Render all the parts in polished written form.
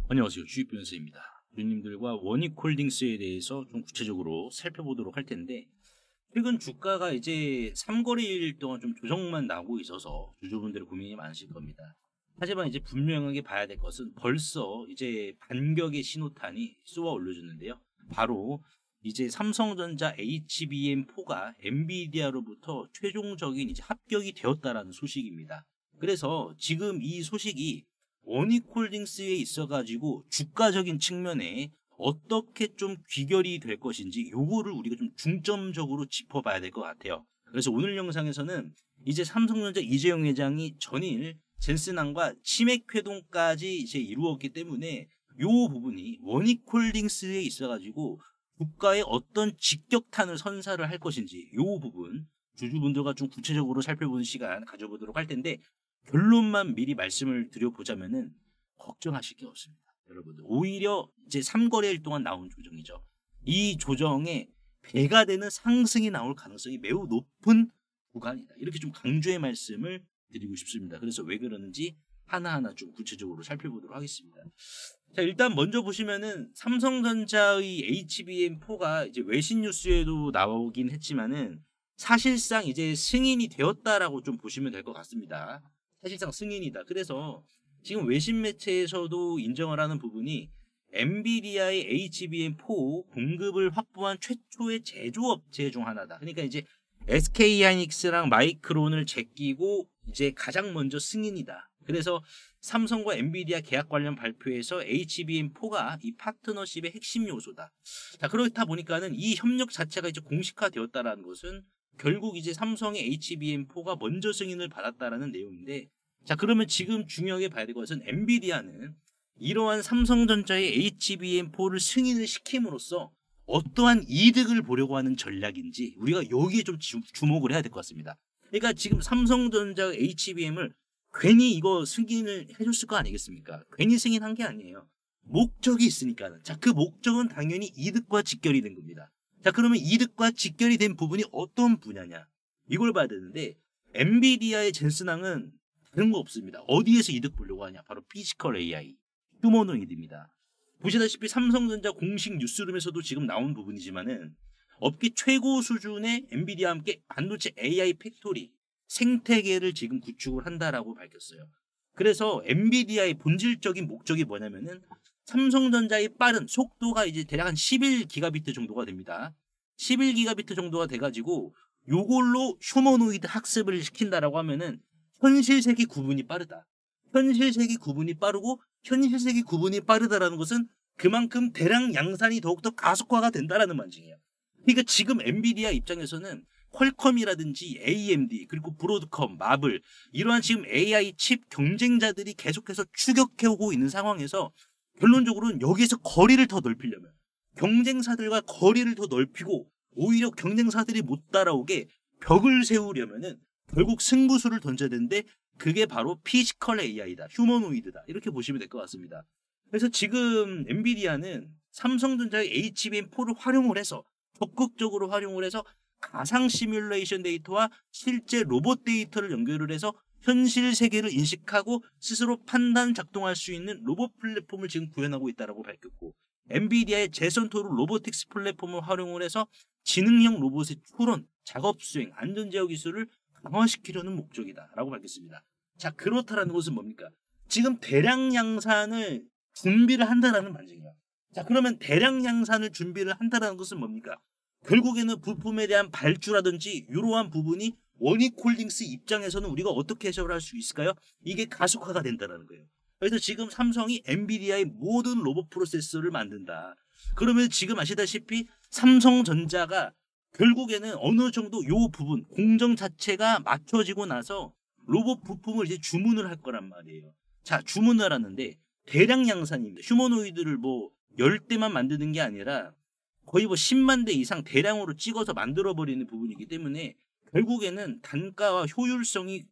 안녕하세요. 주식 변호사입니다. 주님들과 원익홀딩스에 대해서 좀 구체적으로 살펴보도록 할 텐데, 최근 주가가 이제 3거래일 동안 좀 조정만 나오고 있어서 주주분들의 고민이 많으실 겁니다. 하지만 이제 분명하게 봐야 될 것은 벌써 이제 반격의 신호탄이 쏘아 올려주는데요. 바로 이제 삼성전자 HBM4가 엔비디아로부터 최종적인 이제 합격이 되었다라는 소식입니다. 그래서 지금 이 소식이 원익홀딩스에 있어가지고 주가적인 측면에 어떻게 좀 귀결이 될 것인지 요거를 우리가 좀 중점적으로 짚어봐야 될 것 같아요. 그래서 오늘 영상에서는 이제 삼성전자 이재용 회장이 전일 젠슨항과 치맥 회동까지 이제 이루었기 때문에 요 부분이 원익홀딩스에 있어가지고 주가에 어떤 직격탄을 선사를 할 것인지 요 부분 주주분들과 좀 구체적으로 살펴보는 시간 가져보도록 할 텐데, 결론만 미리 말씀을 드려보자면은 걱정하실 게 없습니다. 여러분들 오히려 이제 3거래일 동안 나온 조정이죠. 이 조정에 배가 되는 상승이 나올 가능성이 매우 높은 구간이다. 이렇게 좀 강조의 말씀을 드리고 싶습니다. 그래서 왜 그러는지 하나하나 좀 구체적으로 살펴보도록 하겠습니다. 자, 일단 먼저 보시면은 삼성전자의 HBM4가 이제 외신 뉴스에도 나오긴 했지만은 사실상 이제 승인이 되었다라고 좀 보시면 될 것 같습니다. 사실상 승인이다. 그래서 지금 외신 매체에서도 인정을 하는 부분이 엔비디아의 HBM4 공급을 확보한 최초의 제조업체 중 하나다. 그러니까 이제 SK하이닉스랑 마이크론을 제끼고 이제 가장 먼저 승인이다. 그래서 삼성과 엔비디아 계약 관련 발표에서 HBM4가 이 파트너십의 핵심 요소다. 자, 그렇다 보니까는 이 협력 자체가 이제 공식화되었다라는 것은 결국 이제 삼성의 HBM4가 먼저 승인을 받았다라는 내용인데, 자, 그러면 지금 중요하게 봐야 될 것은 엔비디아는 이러한 삼성전자의 HBM4를 승인을 시킴으로써 어떠한 이득을 보려고 하는 전략인지 우리가 여기에 좀 주목을 해야 될 것 같습니다. 그러니까 지금 삼성전자 HBM을 괜히 이거 승인을 해줬을 거 아니겠습니까? 괜히 승인한 게 아니에요. 목적이 있으니까. 자, 그 목적은 당연히 이득과 직결이 된 겁니다. 자, 그러면 이득과 직결이 된 부분이 어떤 분야냐? 이걸 봐야 되는데, 엔비디아의 젠슨항은 다른 거 없습니다. 어디에서 이득 보려고 하냐? 바로 피지컬 AI, 휴머노이드입니다. 보시다시피 삼성전자 공식 뉴스룸에서도 지금 나온 부분이지만은 업계 최고 수준의 엔비디아와 함께 반도체 AI 팩토리 생태계를 지금 구축을 한다라고 밝혔어요. 그래서 엔비디아의 본질적인 목적이 뭐냐면은 삼성전자의 빠른 속도가 이제 대략 한 11기가비트 정도가 됩니다. 11기가비트 정도가 돼가지고 요걸로 휴머노이드 학습을 시킨다라고 하면은 현실 세계 구분이 빠르다. 현실 세계 구분이 빠르고 현실 세계 구분이 빠르다라는 것은 그만큼 대량 양산이 더욱더 가속화가 된다라는 말이에요. 그러니까 지금 엔비디아 입장에서는 퀄컴이라든지 AMD 그리고 브로드컴, 마블 이러한 지금 AI 칩 경쟁자들이 계속해서 추격해오고 있는 상황에서 결론적으로는 여기에서 거리를 더 넓히려면 경쟁사들과 거리를 더 넓히고 오히려 경쟁사들이 못 따라오게 벽을 세우려면은 결국 승부수를 던져야 되는데 그게 바로 피지컬 AI다. 휴머노이드다. 이렇게 보시면 될 것 같습니다. 그래서 지금 엔비디아는 삼성전자의 HBM4를 활용을 해서 적극적으로 활용을 해서 가상 시뮬레이션 데이터와 실제 로봇 데이터를 연결을 해서 현실 세계를 인식하고 스스로 판단 작동할 수 있는 로봇 플랫폼을 지금 구현하고 있다고 밝혔고, 엔비디아의 제선토르 로보틱스 플랫폼을 활용을 해서 지능형 로봇의 추론, 작업 수행, 안전 제어 기술을 강화시키려는 목적이다라고 밝혔습니다. 자, 그렇다라는 것은 뭡니까? 지금 대량 양산을 준비를 한다라는 말이에요. 자, 그러면 대량 양산을 준비를 한다라는 것은 뭡니까? 결국에는 부품에 대한 발주라든지 이러한 부분이 원익홀딩스 입장에서는 우리가 어떻게 해석을 할 수 있을까요? 이게 가속화가 된다는 거예요. 그래서 지금 삼성이 엔비디아의 모든 로봇 프로세서를 만든다. 그러면 지금 아시다시피 삼성전자가 결국에는 어느 정도 요 부분 공정 자체가 맞춰지고 나서 로봇 부품을 이제 주문을 할 거란 말이에요. 자, 주문을 하는데 대량 양산입니다. 휴머노이드를 뭐 10대만 만드는 게 아니라 거의 뭐 10만 대 이상 대량으로 찍어서 만들어버리는 부분이기 때문에 결국에는 단가와 효율성이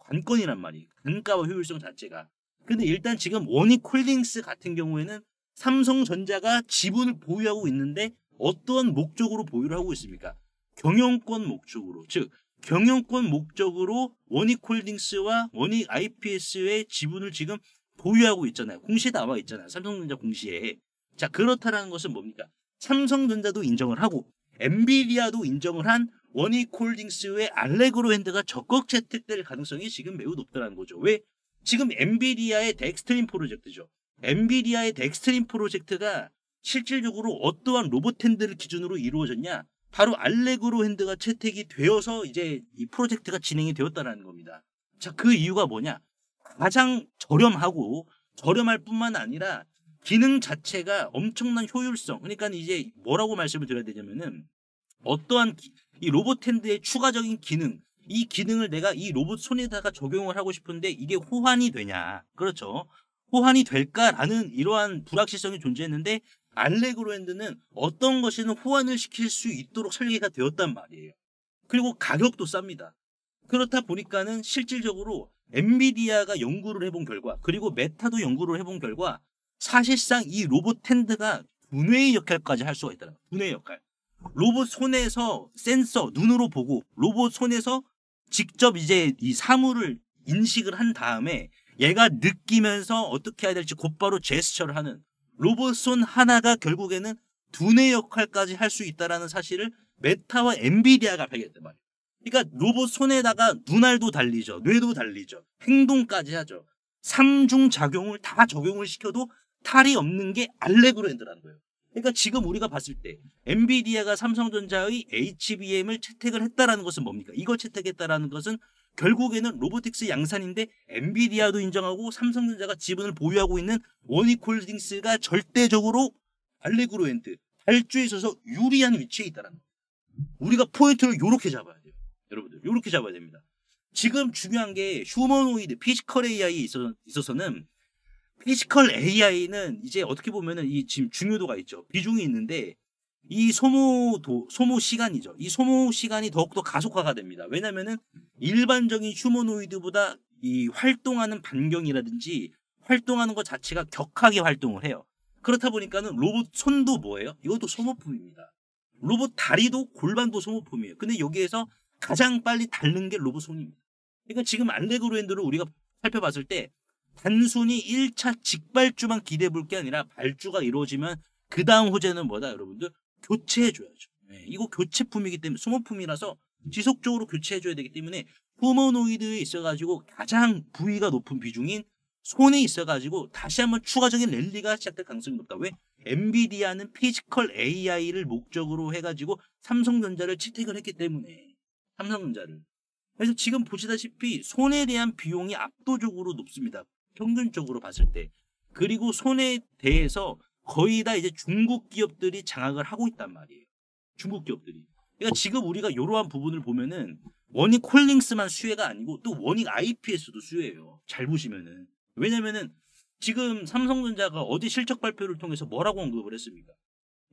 관건이란 말이에요. 단가와 효율성 자체가. 근데 일단 지금 원익홀딩스 같은 경우에는 삼성전자가 지분을 보유하고 있는데 어떠한 목적으로 보유를 하고 있습니까? 경영권 목적으로. 즉 경영권 목적으로 원익홀딩스와 원익 IPS의 지분을 지금 보유하고 있잖아요. 공시에 나와 있잖아요. 삼성전자 공시에. 자, 그렇다라는 것은 뭡니까? 삼성전자도 인정을 하고 엔비디아도 인정을 한 원익홀딩스의 알레그로 핸드가 적극 채택될 가능성이 지금 매우 높다는 거죠. 왜? 지금 엔비디아의 덱스트림 프로젝트죠. 엔비디아의 덱스트림 프로젝트가 실질적으로 어떠한 로봇 핸드를 기준으로 이루어졌냐? 바로 알레그로 핸드가 채택이 되어서 이제 이 프로젝트가 진행이 되었다는 겁니다. 자, 그 이유가 뭐냐? 가장 저렴하고 저렴할 뿐만 아니라 기능 자체가 엄청난 효율성. 그러니까 이제 뭐라고 말씀을 드려야 되냐면은 어떠한 이 로봇 핸드의 추가적인 기능, 이 기능을 내가 이 로봇 손에다가 적용을 하고 싶은데 이게 호환이 되냐? 그렇죠. 호환이 될까라는 이러한 불확실성이 존재했는데 알레그로 핸드는 어떤 것이든 호환을 시킬 수 있도록 설계가 되었단 말이에요. 그리고 가격도 쌉니다. 그렇다 보니까는 실질적으로 엔비디아가 연구를 해본 결과 그리고 메타도 연구를 해본 결과 사실상 이 로봇 핸드가 두뇌의 역할까지 할 수가 있다는 거예요. 두뇌의 역할. 로봇 손에서 센서 눈으로 보고 로봇 손에서 직접 이제 이 사물을 인식을 한 다음에 얘가 느끼면서 어떻게 해야 될지 곧바로 제스처를 하는 로봇 손 하나가 결국에는 두뇌 역할까지 할 수 있다는 사실을 메타와 엔비디아가 발견했단 말이에요. 그러니까 로봇 손에다가 눈알도 달리죠. 뇌도 달리죠. 행동까지 하죠. 삼중 작용을 다 적용을 시켜도 탈이 없는 게 알레그로 핸드라는 거예요. 그러니까 지금 우리가 봤을 때 엔비디아가 삼성전자의 HBM을 채택을 했다라는 것은 뭡니까? 이걸 채택했다라는 것은 결국에는 로보틱스 양산인데 엔비디아도 인정하고 삼성전자가 지분을 보유하고 있는 원익홀딩스가 절대적으로 알레그로 핸드 발주에 있어서 유리한 위치에 있다는 거예요. 우리가 포인트를 이렇게 잡아야 돼요. 여러분들 이렇게 잡아야 됩니다. 지금 중요한 게 휴머노이드 피지컬 AI에 있어서는 피지컬 AI는 이제 어떻게 보면은 이 지금 중요도가 있죠. 비중이 있는데 이 소모 시간이죠. 이 소모 시간이 더욱더 가속화가 됩니다. 왜냐면은 일반적인 휴머노이드보다 이 활동하는 반경이라든지 활동하는 것 자체가 격하게 활동을 해요. 그렇다 보니까는 로봇 손도 뭐예요? 이것도 소모품입니다. 로봇 다리도 골반도 소모품이에요. 근데 여기에서 가장 빨리 닳는 게 로봇 손입니다. 그러니까 지금 알레그로 핸드를 우리가 살펴봤을 때 단순히 1차 직발주만 기대해 볼 게 아니라 발주가 이루어지면 그 다음 호재는 뭐다 여러분들? 교체해 줘야죠. 네, 이거 교체품이기 때문에 소모품이라서 지속적으로 교체해 줘야 되기 때문에 휴머노이드에 있어가지고 가장 부위가 높은 비중인 손에 있어가지고 다시 한번 추가적인 랠리가 시작될 가능성이 높다. 왜? 엔비디아는 피지컬 AI를 목적으로 해가지고 삼성전자를 채택을 했기 때문에 삼성전자를. 그래서 지금 보시다시피 손에 대한 비용이 압도적으로 높습니다. 평균적으로 봤을 때. 그리고 손에 대해서 거의 다 이제 중국 기업들이 장악을 하고 있단 말이에요. 중국 기업들이. 그러니까 지금 우리가 이러한 부분을 보면은 원익홀딩스만 수혜가 아니고 또 원익 IPS도 수혜예요. 잘 보시면은. 왜냐면은 지금 삼성전자가 어제 실적 발표를 통해서 뭐라고 언급을 했습니까?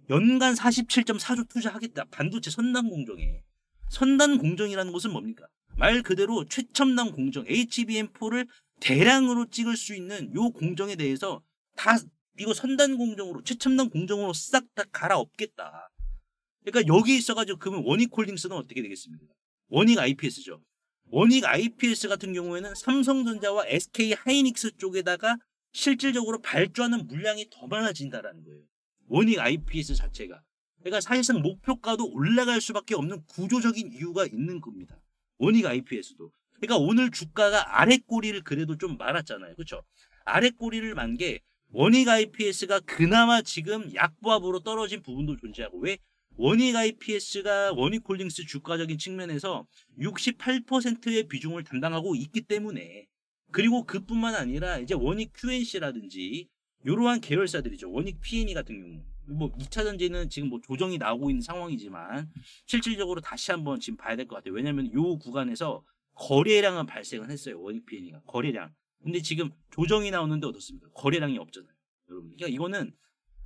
연간 47.4조 투자하겠다. 반도체 선단 공정에. 선단 공정이라는 것은 뭡니까? 말 그대로 최첨단 공정 HBM4를 대량으로 찍을 수 있는 요 공정에 대해서 다 이거 선단 공정으로 최첨단 공정으로 싹 다 갈아엎겠다. 그러니까 여기 있어가지고 그러면 원익홀딩스는 어떻게 되겠습니까? 원익 IPS죠. 원익 IPS 같은 경우에는 삼성전자와 SK 하이닉스 쪽에다가 실질적으로 발주하는 물량이 더 많아진다라는 거예요. 원익 IPS 자체가. 그러니까 사실상 목표가도 올라갈 수밖에 없는 구조적인 이유가 있는 겁니다. 원익 IPS도. 그러니까 오늘 주가가 아랫꼬리를 그래도 좀 말았잖아요. 그렇죠? 아랫꼬리를 만 게 원익 IPS가 그나마 지금 약보합으로 떨어진 부분도 존재하고 왜? 원익 IPS가 원익홀딩스 주가적인 측면에서 68%의 비중을 담당하고 있기 때문에 그리고 그뿐만 아니라 이제 원익 QNC라든지 이러한 계열사들이죠. 원익 PNE 같은 경우 뭐 2차 전지는 지금 뭐 조정이 나오고 있는 상황이지만 실질적으로 다시 한번 지금 봐야 될 것 같아요. 왜냐하면 이 구간에서 거래량은 발생을 했어요. 원익 PNE가 거래량. 근데 지금 조정이 나오는데 어떻습니까? 거래량이 없잖아요. 여러분. 그러니까 이거는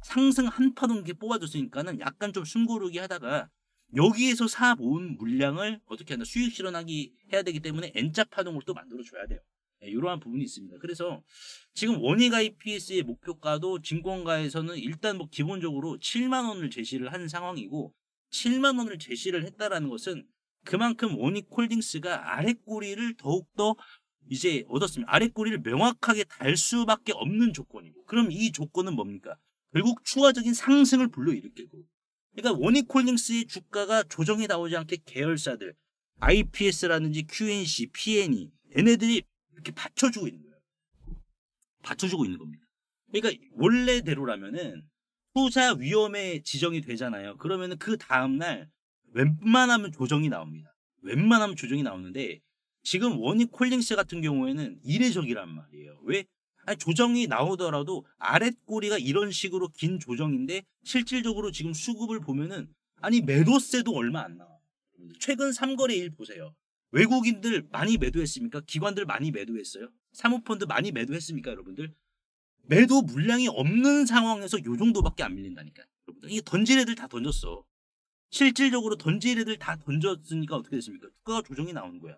상승 한파동 게 뽑아줬으니까는 약간 좀 숨고르기 하다가 여기에서 사 모은 물량을 어떻게 한다 수익 실현하기 해야 되기 때문에 N자 파동을 또 만들어 줘야 돼요. 네, 이러한 부분이 있습니다. 그래서 지금 원익 IPS의 목표가도 증권가에서는 일단 뭐 기본적으로 7만 원을 제시를 한 상황이고 7만 원을 제시를 했다라는 것은 그만큼 원익홀딩스가 아랫꼬리를 더욱더 이제 얻었습니다. 아래 꼬리를 명확하게 달 수밖에 없는 조건이고, 그럼 이 조건은 뭡니까? 결국 추가적인 상승을 불러일으키고, 그러니까 원익홀딩스의 주가가 조정이 나오지 않게 계열사들 IPS라든지 QNC, PNE 얘네들이 이렇게 받쳐주고 있는 거예요. 받쳐주고 있는 겁니다. 그러니까 원래대로라면은 투자 위험에 지정이 되잖아요. 그러면은 그 다음날 웬만하면 조정이 나옵니다. 웬만하면 조정이 나오는데 지금 원익홀딩스 같은 경우에는 이례적이란 말이에요. 왜? 아니, 조정이 나오더라도 아랫꼬리가 이런 식으로 긴 조정인데 실질적으로 지금 수급을 보면은 아니 매도세도 얼마 안 나와요. 최근 3거래일 보세요. 외국인들 많이 매도했습니까? 기관들 많이 매도했어요? 사모펀드 많이 매도했습니까, 여러분들? 매도 물량이 없는 상황에서 요 정도밖에 안 밀린다니까. 여러분들 이게 던질 애들 다 던졌어. 실질적으로 던질 애들 다 던졌으니까 어떻게 됐습니까? 주가가 조정이 나오는 거야.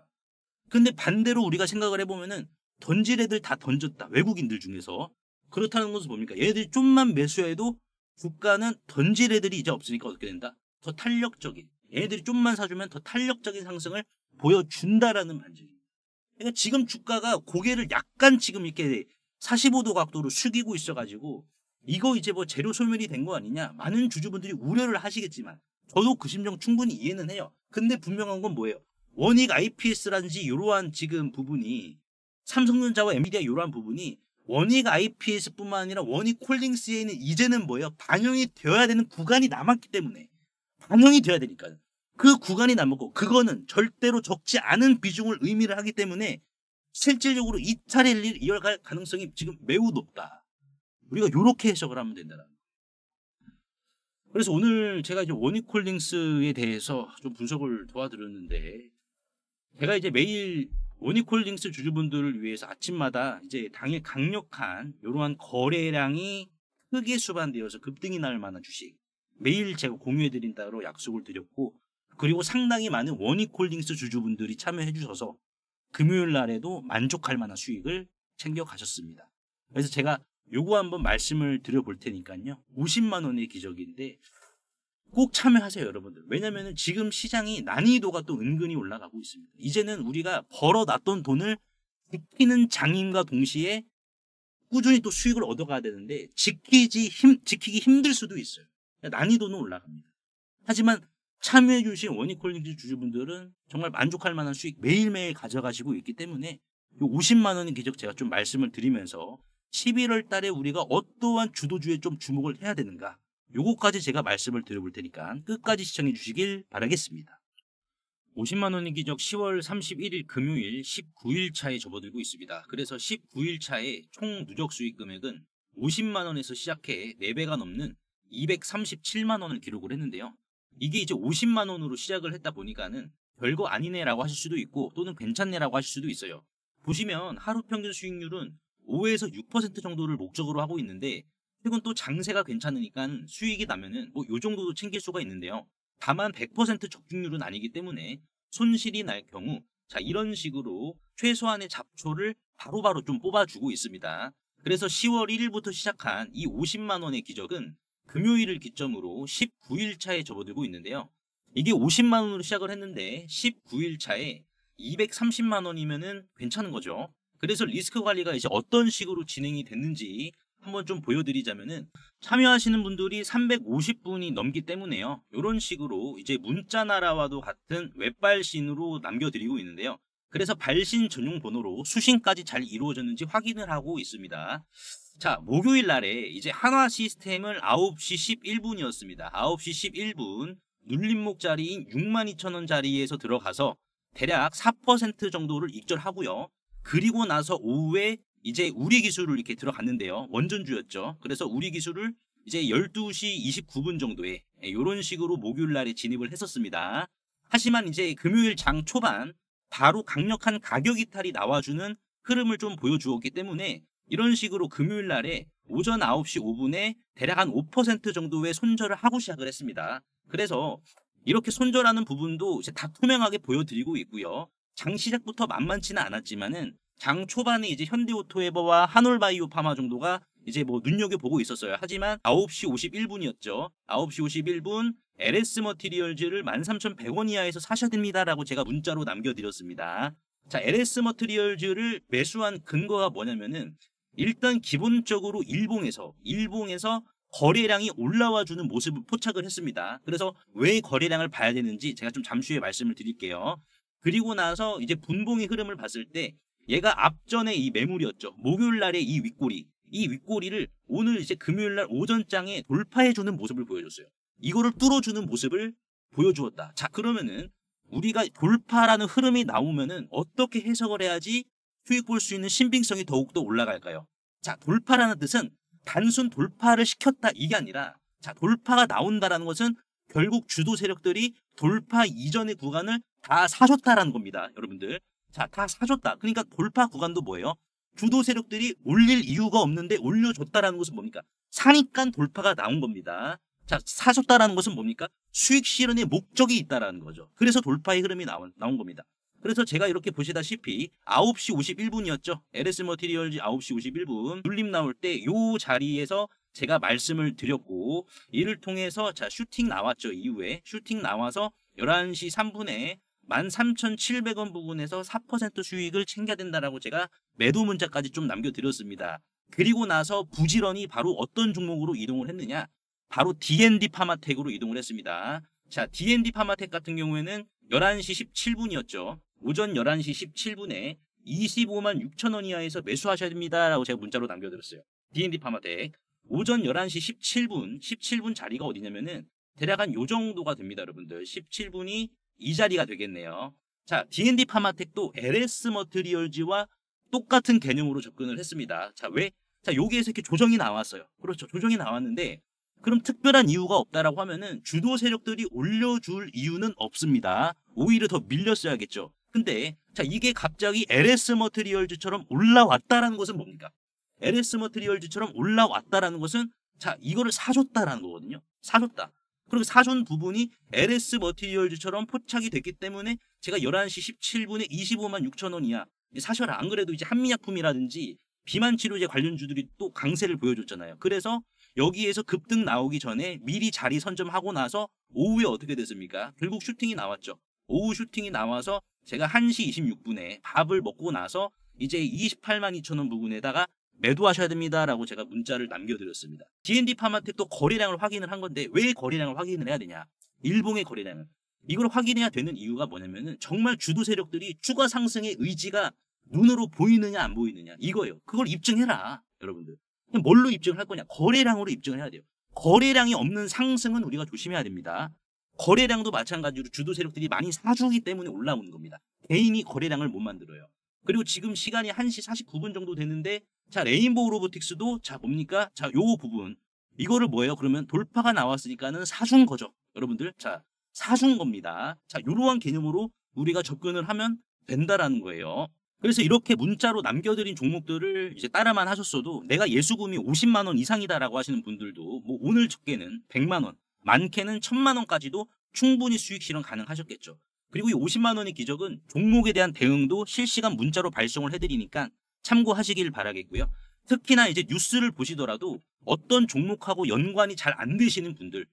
근데 반대로 우리가 생각을 해보면은 던질 애들 다 던졌다. 외국인들 중에서. 그렇다는 것은 뭡니까? 얘네들이 좀만 매수해도 주가는 던질 애들이 이제 없으니까 어떻게 된다? 더 탄력적인. 얘네들이 좀만 사주면 더 탄력적인 상승을 보여준다라는 반증입니다. 그러니까 지금 주가가 고개를 약간 지금 이렇게 45도 각도로 숙이고 있어가지고 이거 이제 뭐 재료 소멸이 된 거 아니냐? 많은 주주분들이 우려를 하시겠지만 저도 그 심정 충분히 이해는 해요. 근데 분명한 건 뭐예요? 원익 IPS라든지 이러한 지금 부분이 삼성전자와 엔비디아 이러한 부분이 원익 IPS뿐만 아니라 원익홀딩스에는 이제는 뭐예요? 반영이 되어야 되는 구간이 남았기 때문에 반영이 돼야 되니까요. 그 구간이 남았고 그거는 절대로 적지 않은 비중을 의미를 하기 때문에 실질적으로 2차 랠리를 이어갈 가능성이 지금 매우 높다. 우리가 이렇게 해석을 하면 된다는 거예요. 그래서 오늘 제가 이제 원익홀딩스에 대해서 좀 분석을 도와드렸는데 제가 이제 매일 원익홀딩스 주주분들을 위해서 아침마다 이제 당일 강력한 이러한 거래량이 크게 수반되어서 급등이 날 만한 주식 매일 제가 공유해드린다로 약속을 드렸고 그리고 상당히 많은 원익홀딩스 주주분들이 참여해 주셔서 금요일 날에도 만족할 만한 수익을 챙겨 가셨습니다. 그래서 제가 요거 한번 말씀을 드려볼 테니까요. 50만 원의 기적인데 꼭 참여하세요, 여러분들. 왜냐면은 지금 시장이 난이도가 또 은근히 올라가고 있습니다. 이제는 우리가 벌어놨던 돈을 지키는 장인과 동시에 꾸준히 또 수익을 얻어가야 되는데 지키기 힘들 수도 있어요. 난이도는 올라갑니다. 하지만 참여해 주신 원익홀딩스 주주분들은 정말 만족할 만한 수익 매일매일 가져가시고 있기 때문에 요 50만 원의 기적 제가 좀 말씀을 드리면서 11월 달에 우리가 어떠한 주도주에 좀 주목을 해야 되는가 요거까지 제가 말씀을 드려볼 테니까 끝까지 시청해 주시길 바라겠습니다. 50만 원의 기적 10월 31일 금요일 19일 차에 접어들고 있습니다. 그래서 19일 차에 총 누적 수익 금액은 50만 원에서 시작해 4배가 넘는 237만 원을 기록을 했는데요. 이게 이제 50만 원으로 시작을 했다 보니까는 별거 아니네라고 하실 수도 있고 또는 괜찮네라고 하실 수도 있어요. 보시면 하루 평균 수익률은 5에서 6% 정도를 목적으로 하고 있는데 최근 또 장세가 괜찮으니까 수익이 나면은 뭐 요 정도도 챙길 수가 있는데요. 다만 100% 적중률은 아니기 때문에 손실이 날 경우 자 이런 식으로 최소한의 잡초를 바로바로 좀 뽑아주고 있습니다. 그래서 10월 1일부터 시작한 이 50만 원의 기적은 금요일을 기점으로 19일 차에 접어들고 있는데요. 이게 50만 원으로 시작을 했는데 19일 차에 230만 원이면은 괜찮은 거죠. 그래서 리스크 관리가 이제 어떤 식으로 진행이 됐는지 한번 좀 보여드리자면은 참여하시는 분들이 350분이 넘기 때문에요. 이런 식으로 이제 문자 나라와도 같은 웹발신으로 남겨드리고 있는데요. 그래서 발신 전용 번호로 수신까지 잘 이루어졌는지 확인을 하고 있습니다. 자, 목요일 날에 이제 한화 시스템을 9시 11분이었습니다. 9시 11분 눌림목 자리인 62,000원 자리에서 들어가서 대략 4% 정도를 익절하고요. 그리고 나서 오후에 이제 우리 기술을 이렇게 들어갔는데요. 원전주였죠. 그래서 우리 기술을 이제 12시 29분 정도에 이런 식으로 목요일 날에 진입을 했었습니다. 하지만 이제 금요일 장 초반 바로 강력한 가격 이탈이 나와주는 흐름을 좀 보여주었기 때문에 이런 식으로 금요일 날에 오전 9시 5분에 대략 한 5% 정도의 손절을 하고 시작을 했습니다. 그래서 이렇게 손절하는 부분도 이제 다 투명하게 보여드리고 있고요. 장 시작부터 만만치는 않았지만은 장 초반에 이제 현대오토에버와 한올바이오파마 정도가 이제 뭐 눈여겨보고 있었어요. 하지만 9시 51분이었죠. 9시 51분 LS 머티리얼즈를 13,100원 이하에서 사셔야 됩니다라고 제가 문자로 남겨드렸습니다. 자, LS 머티리얼즈를 매수한 근거가 뭐냐면은 일단 기본적으로 일봉에서 거래량이 올라와 주는 모습을 포착을 했습니다. 그래서 왜 거래량을 봐야 되는지 제가 좀 잠시 후에 말씀을 드릴게요. 그리고 나서 이제 분봉의 흐름을 봤을 때 얘가 앞전에 이 매물이었죠. 목요일 날의 이 윗꼬리를 오늘 이제 금요일 날 오전장에 돌파해주는 모습을 보여줬어요. 이거를 뚫어주는 모습을 보여주었다. 자, 그러면은 우리가 돌파라는 흐름이 나오면은 어떻게 해석을 해야지 수익 볼 수 있는 신빙성이 더욱더 올라갈까요? 자, 돌파라는 뜻은 단순 돌파를 시켰다 이게 아니라, 자, 돌파가 나온다라는 것은 결국 주도 세력들이 돌파 이전의 구간을 다 사줬다라는 겁니다. 여러분들. 자, 다 사줬다. 그러니까 돌파 구간도 뭐예요? 주도 세력들이 올릴 이유가 없는데 올려줬다라는 것은 뭡니까? 사니까 돌파가 나온 겁니다. 자, 사줬다라는 것은 뭡니까? 수익 실현의 목적이 있다라는 거죠. 그래서 돌파의 흐름이 나온 겁니다. 그래서 제가 이렇게 보시다시피 9시 51분이었죠. LS 머티리얼즈 9시 51분 눌림 나올 때 요 자리에서 제가 말씀을 드렸고, 이를 통해서 자, 슈팅 나왔죠. 이후에 슈팅 나와서 11시 3분에 13,700원 부분에서 4% 수익을 챙겨야 된다라고 제가 매도 문자까지 좀 남겨드렸습니다. 그리고 나서 부지런히 바로 어떤 종목으로 이동을 했느냐? 바로 D&D 파마텍으로 이동을 했습니다. 자, D&D 파마텍 같은 경우에는 11시 17분이었죠. 오전 11시 17분에 25만 6천 원 이하에서 매수하셔야 됩니다 라고 제가 문자로 남겨드렸어요. D&D 파마텍 오전 11시 17분 자리가 어디냐면은 대략 한 요 정도가 됩니다. 여러분들 17분이 이 자리가 되겠네요. 자, D&D 파마텍도 LS 머티리얼즈와 똑같은 개념으로 접근을 했습니다. 자, 왜? 자, 여기에서 이렇게 조정이 나왔어요. 그렇죠. 조정이 나왔는데 그럼 특별한 이유가 없다라고 하면은 주도 세력들이 올려줄 이유는 없습니다. 오히려 더 밀렸어야겠죠. 근데 자, 이게 갑자기 LS 머티리얼즈처럼 올라왔다라는 것은 뭡니까? LS 머티리얼즈처럼 올라왔다라는 것은 자, 이거를 사줬다라는 거거든요. 사줬다. 그리고 사준 부분이 LS 머티리얼즈처럼 포착이 됐기 때문에 제가 11시 17분에 25만 6천 원 이하 사셔라. 안 그래도 이제 한미약품이라든지 비만치료제 관련주들이 또 강세를 보여줬잖아요. 그래서 여기에서 급등 나오기 전에 미리 자리 선점하고 나서 오후에 어떻게 됐습니까? 결국 슈팅이 나왔죠. 오후 슈팅이 나와서 제가 1시 26분에 밥을 먹고 나서 이제 28만 2천 원 부분에다가 매도하셔야 됩니다 라고 제가 문자를 남겨드렸습니다. D&D 파마텍도 거래량을 확인을 한 건데 왜 거래량을 확인을 해야 되냐? 일봉의 거래량을. 이걸 확인해야 되는 이유가 뭐냐면은 정말 주도 세력들이 추가 상승의 의지가 눈으로 보이느냐 안 보이느냐 이거예요. 그걸 입증해라 여러분들. 그냥 뭘로 입증을 할 거냐? 거래량으로 입증을 해야 돼요. 거래량이 없는 상승은 우리가 조심해야 됩니다. 거래량도 마찬가지로 주도 세력들이 많이 사주기 때문에 올라오는 겁니다. 개인이 거래량을 못 만들어요. 그리고 지금 시간이 1시 49분 정도 됐는데 자, 레인보우 로보틱스도 자, 뭡니까? 자, 요 부분 이거를 뭐예요? 그러면 돌파가 나왔으니까는 사준 거죠. 여러분들 자, 사준 겁니다. 자, 요러한 개념으로 우리가 접근을 하면 된다라는 거예요. 그래서 이렇게 문자로 남겨드린 종목들을 이제 따라만 하셨어도 내가 예수금이 50만 원 이상이다라고 하시는 분들도 뭐 오늘 적게는 100만 원, 많게는 1000만 원까지도 충분히 수익 실현 가능하셨겠죠. 그리고 이 50만 원의 기적은 종목에 대한 대응도 실시간 문자로 발송을 해드리니까 참고하시길 바라겠고요. 특히나 이제 뉴스를 보시더라도 어떤 종목하고 연관이 잘 안 되시는 분들,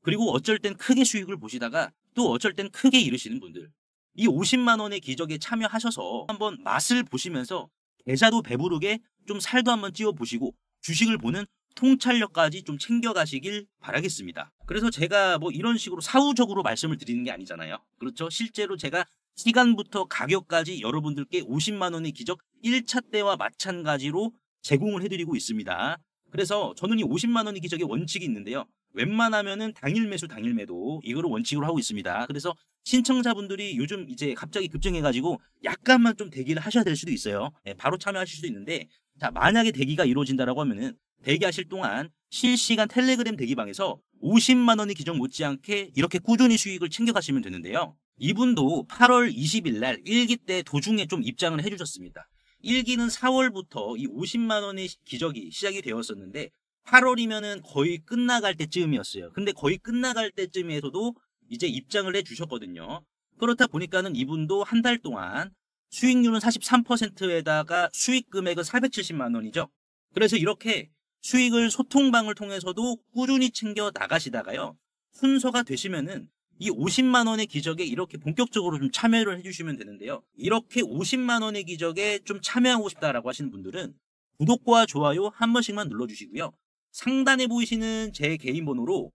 그리고 어쩔 땐 크게 수익을 보시다가 또 어쩔 땐 크게 잃으시는 분들, 이 50만 원의 기적에 참여하셔서 한번 맛을 보시면서 계좌도 배부르게 좀 살도 한번 찌워 보시고 주식을 보는 통찰력까지 좀 챙겨가시길 바라겠습니다. 그래서 제가 뭐 이런 식으로 사후적으로 말씀을 드리는 게 아니잖아요. 그렇죠? 실제로 제가 시간부터 가격까지 여러분들께 50만 원의 기적 1차 때와 마찬가지로 제공을 해드리고 있습니다. 그래서 저는 이 50만 원의 기적의 원칙이 있는데요. 웬만하면은 당일 매수 당일 매도 이거를 원칙으로 하고 있습니다. 그래서 신청자분들이 요즘 이제 갑자기 급증해가지고 약간만 좀 대기를 하셔야 될 수도 있어요. 네, 바로 참여하실 수도 있는데 자, 만약에 대기가 이루어진다라고 하면은 대기하실 동안 실시간 텔레그램 대기방에서 50만 원의 기적 못지않게 이렇게 꾸준히 수익을 챙겨가시면 되는데요. 이분도 8월 20일 날 1기 때 도중에 좀 입장을 해주셨습니다. 1기는 4월부터 이 50만 원의 기적이 시작이 되었었는데 8월이면은 거의 끝나갈 때쯤이었어요. 근데 거의 끝나갈 때쯤에서도 이제 입장을 해주셨거든요. 그렇다 보니까는 이분도 한 달 동안 수익률은 43%에다가 수익 금액은 470만 원이죠. 그래서 이렇게 수익을 소통방을 통해서도 꾸준히 챙겨 나가시다가요. 순서가 되시면은 이 50만 원의 기적에 이렇게 본격적으로 좀 참여를 해주시면 되는데요. 이렇게 50만 원의 기적에 좀 참여하고 싶다라고 하시는 분들은 구독과 좋아요 한 번씩만 눌러주시고요. 상단에 보이시는 제 개인 번호로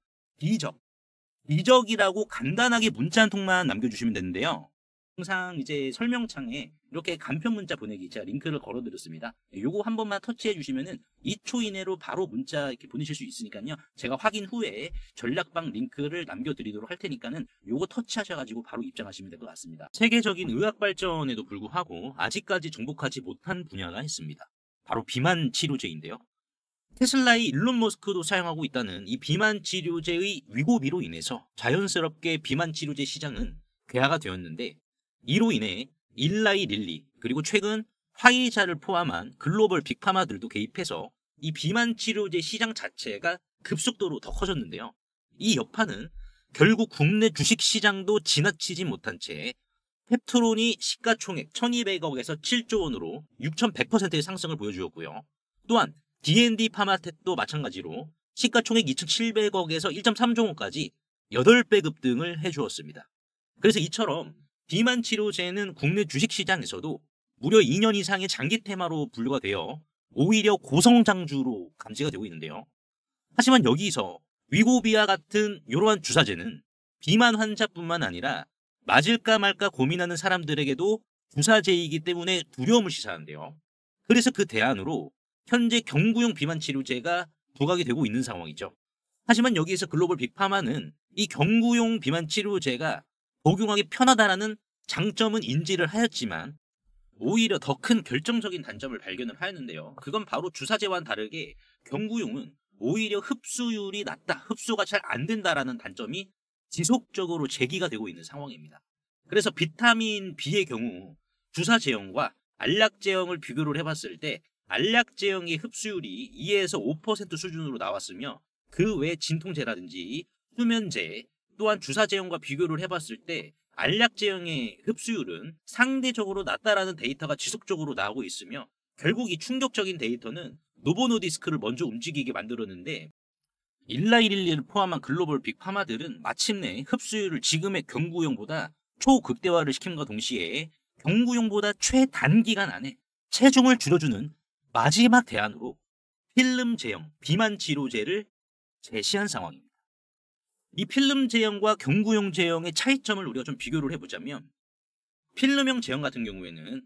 비적이라고 간단하게 문자 한 통만 남겨주시면 되는데요. 항상 이제 설명창에 이렇게 간편 문자 보내기 제가 링크를 걸어드렸습니다. 요거 한 번만 터치해 주시면은 2초 이내로 바로 문자 이렇게 보내실 수 있으니까요. 제가 확인 후에 전략방 링크를 남겨드리도록 할 테니까는 요거 터치하셔가지고 바로 입장하시면 될 것 같습니다. 세계적인 의학 발전에도 불구하고 아직까지 정복하지 못한 분야가 있습니다. 바로 비만 치료제인데요. 테슬라의 일론 머스크도 사용하고 있다는 이 비만 치료제의 위고비로 인해서 자연스럽게 비만 치료제 시장은 괴화가 되었는데, 이로 인해 일라이 릴리 그리고 최근 화이자를 포함한 글로벌 빅파마들도 개입해서 이 비만 치료제 시장 자체가 급속도로 더 커졌는데요. 이 여파는 결국 국내 주식 시장도 지나치지 못한 채 펩트론이 시가총액 1200억에서 7조 원으로 6100%의 상승을 보여주었고요. 또한 D&D 파마텍도 마찬가지로 시가총액 2700억에서 1.3조 원까지 8배 급등을 해주었습니다. 그래서 이처럼 비만 치료제는 국내 주식시장에서도 무려 2년 이상의 장기 테마로 분류가 되어 오히려 고성장주로 감지가 되고 있는데요. 하지만 여기서 위고비와 같은 이러한 주사제는 비만 환자뿐만 아니라 맞을까 말까 고민하는 사람들에게도 주사제이기 때문에 두려움을 시사하는데요. 그래서 그 대안으로 현재 경구용 비만 치료제가 부각이 되고 있는 상황이죠. 하지만 여기에서 글로벌 빅파마는 이 경구용 비만 치료제가 복용하기 편하다는 장점은 인지를 하였지만 오히려 더 큰 결정적인 단점을 발견을 하였는데요. 그건 바로 주사제와는 다르게 경구용은 오히려 흡수율이 낮다, 흡수가 잘 안 된다라는 단점이 지속적으로 제기가 되고 있는 상황입니다. 그래서 비타민 B의 경우 주사 제형과 알약 제형을 비교를 해봤을 때 알약 제형의 흡수율이 2에서 5% 수준으로 나왔으며, 그 외 진통제라든지 수면제 또한 주사 제형과 비교를 해봤을 때 알약 제형의 흡수율은 상대적으로 낮다라는 데이터가 지속적으로 나오고 있으며, 결국 이 충격적인 데이터는 노보노디스크를 먼저 움직이게 만들었는데, 일라이릴리를 포함한 글로벌 빅파마들은 마침내 흡수율을 지금의 경구용보다 초극대화를 시킴과 동시에 경구용보다 최단기간 안에 체중을 줄여주는 마지막 대안으로 필름 제형 비만 치료제를 제시한 상황입니다. 이 필름 제형과 경구용 제형의 차이점을 우리가 좀 비교를 해보자면, 필름형 제형 같은 경우에는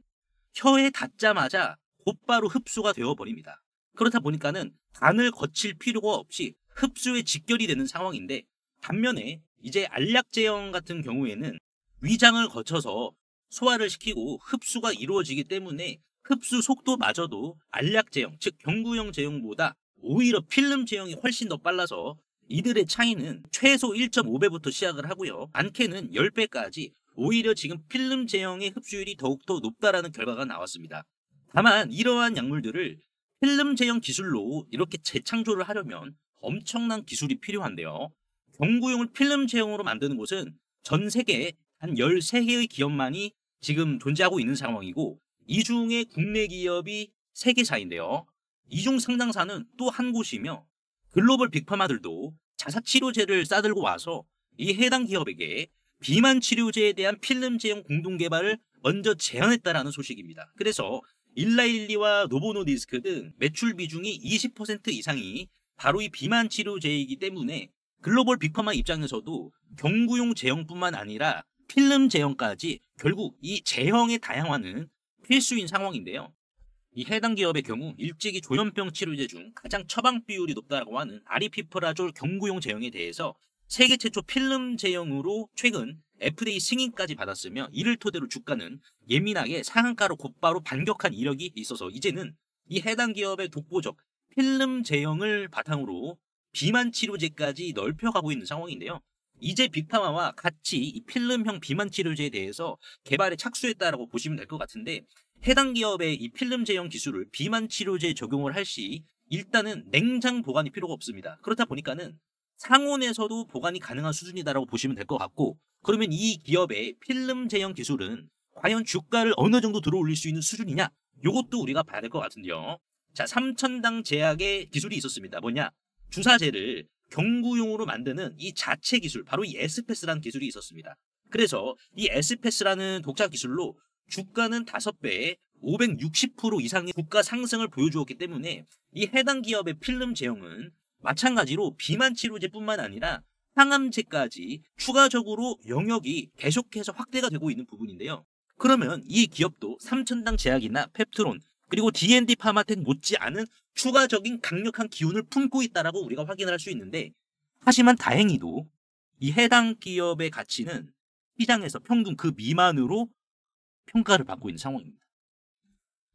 혀에 닿자마자 곧바로 흡수가 되어버립니다. 그렇다 보니까는 간을 거칠 필요가 없이 흡수에 직결이 되는 상황인데, 반면에 이제 알약 제형 같은 경우에는 위장을 거쳐서 소화를 시키고 흡수가 이루어지기 때문에 흡수 속도마저도 알약 제형, 즉 경구용 제형보다 오히려 필름 제형이 훨씬 더 빨라서 이들의 차이는 최소 1.5배부터 시작을 하고요. 많게는 10배까지 오히려 지금 필름 제형의 흡수율이 더욱더 높다라는 결과가 나왔습니다. 다만 이러한 약물들을 필름 제형 기술로 이렇게 재창조를 하려면 엄청난 기술이 필요한데요. 경구용을 필름 제형으로 만드는 곳은 전 세계 한 13개의 기업만이 지금 존재하고 있는 상황이고, 이 중에 국내 기업이 3개사인데요. 이 중 상당사는 또 한 곳이며, 글로벌 빅파마들도 자사치료제를 싸들고 와서 이 해당 기업에게 비만 치료제에 대한 필름 제형 공동 개발을 먼저 제안했다라는 소식입니다. 그래서 일라일리와 노보노디스크 등 매출 비중이 20% 이상이 바로 이 비만 치료제이기 때문에 글로벌 빅파마 입장에서도 경구용 제형뿐만 아니라 필름 제형까지 결국 이 제형의 다양화는 필수인 상황인데요. 이 해당 기업의 경우 일찍이 조현병 치료제 중 가장 처방 비율이 높다고 하는 아리피프라졸 경구용 제형에 대해서 세계 최초 필름 제형으로 최근 FDA 승인까지 받았으며, 이를 토대로 주가는 예민하게 상한가로 곧바로 반격한 이력이 있어서 이제는 이 해당 기업의 독보적 필름 제형을 바탕으로 비만 치료제까지 넓혀가고 있는 상황인데요. 이제 빅파마와 같이 이 필름형 비만 치료제에 대해서 개발에 착수했다라고 보시면 될 것 같은데, 해당 기업의 이 필름 제형 기술을 비만 치료제에 적용을 할 시 일단은 냉장 보관이 필요가 없습니다. 그렇다 보니까는 상온에서도 보관이 가능한 수준이다라고 보시면 될 것 같고, 그러면 이 기업의 필름 제형 기술은 과연 주가를 어느 정도 들어올릴 수 있는 수준이냐? 이것도 우리가 봐야 될 것 같은데요. 자, 3,000당 제약의 기술이 있었습니다. 뭐냐? 주사제를 경구용으로 만드는 이 자체 기술, 바로 이 S패스라는 기술이 있었습니다. 그래서 이 S패스라는 독자 기술로 주가는 5배에 560% 이상의 주가 상승을 보여주었기 때문에 이 해당 기업의 필름 제형은 마찬가지로 비만 치료제뿐만 아니라 항암제까지 추가적으로 영역이 계속해서 확대가 되고 있는 부분인데요. 그러면 이 기업도 삼천당 제약이나 펩트론 그리고 D&D 파마텍 못지않은 추가적인 강력한 기운을 품고 있다라고 우리가 확인을 할 수 있는데, 하지만 다행히도 이 해당 기업의 가치는 시장에서 평균 그 미만으로 평가를 받고 있는 상황입니다.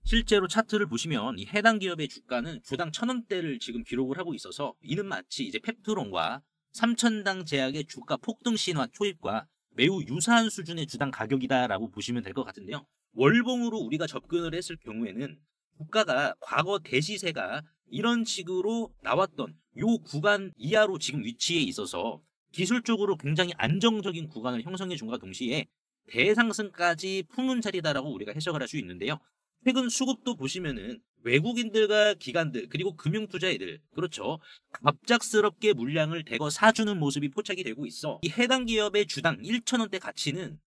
실제로 차트를 보시면 이 해당 기업의 주가는 주당 1,000원대를 지금 기록을 하고 있어서, 이는 마치 이제 펩트론과 삼천당 제약의 주가 폭등 신화 초입과 매우 유사한 수준의 주당 가격이다라고 보시면 될 것 같은데요. 월봉으로 우리가 접근을 했을 경우에는 주가가 과거 대시세가 이런 식으로 나왔던 요 구간 이하로 지금 위치해 있어서 기술적으로 굉장히 안정적인 구간을 형성해 준과 동시에 대상승까지 품은 자리다라고 우리가 해석을 할 수 있는데요. 최근 수급도 보시면은 외국인들과 기관들 그리고 금융투자애들, 그렇죠, 갑작스럽게 물량을 대거 사주는 모습이 포착이 되고 있어 이 해당 기업의 주당 1,000원대 가치는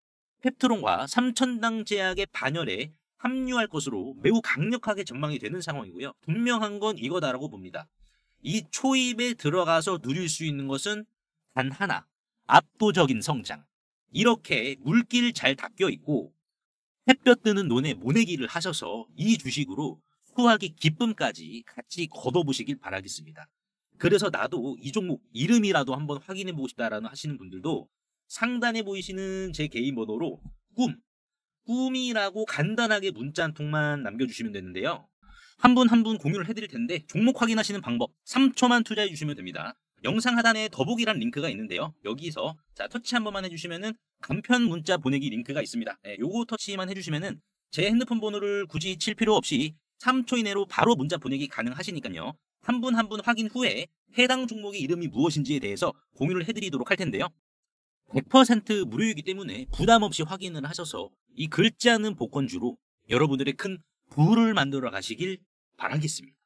펩트론과 삼천당 제약의 반열에 합류할 것으로 매우 강력하게 전망이 되는 상황이고요. 분명한 건 이거다라고 봅니다. 이 초입에 들어가서 누릴 수 있는 것은 단 하나, 압도적인 성장. 이렇게 물길 잘 닦여 있고 햇볕 뜨는 논에 모내기를 하셔서 이 주식으로 수확의 기쁨까지 같이 걷어보시길 바라겠습니다. 그래서 나도 이 종목 이름이라도 한번 확인해보고 싶다라는 하시는 분들도 상단에 보이시는 제 개인 번호로 꿈이라고 간단하게 문자 한 통만 남겨주시면 되는데요. 한 분 한 분 공유를 해드릴 텐데 종목 확인하시는 방법 3초만 투자해 주시면 됩니다. 영상 하단에 더보기란 링크가 있는데요. 여기서 터치 한 번만 해주시면은 간편 문자 보내기 링크가 있습니다. 요거 터치만 해주시면은 제 핸드폰 번호를 굳이 칠 필요 없이 3초 이내로 바로 문자 보내기 가능하시니까요. 한 분 한 분 확인 후에 해당 종목의 이름이 무엇인지에 대해서 공유를 해드리도록 할 텐데요. 100% 무료이기 때문에 부담 없이 확인을 하셔서 이 긁지 않는 복권주로 여러분들의 큰 부를 만들어 가시길 바라겠습니다.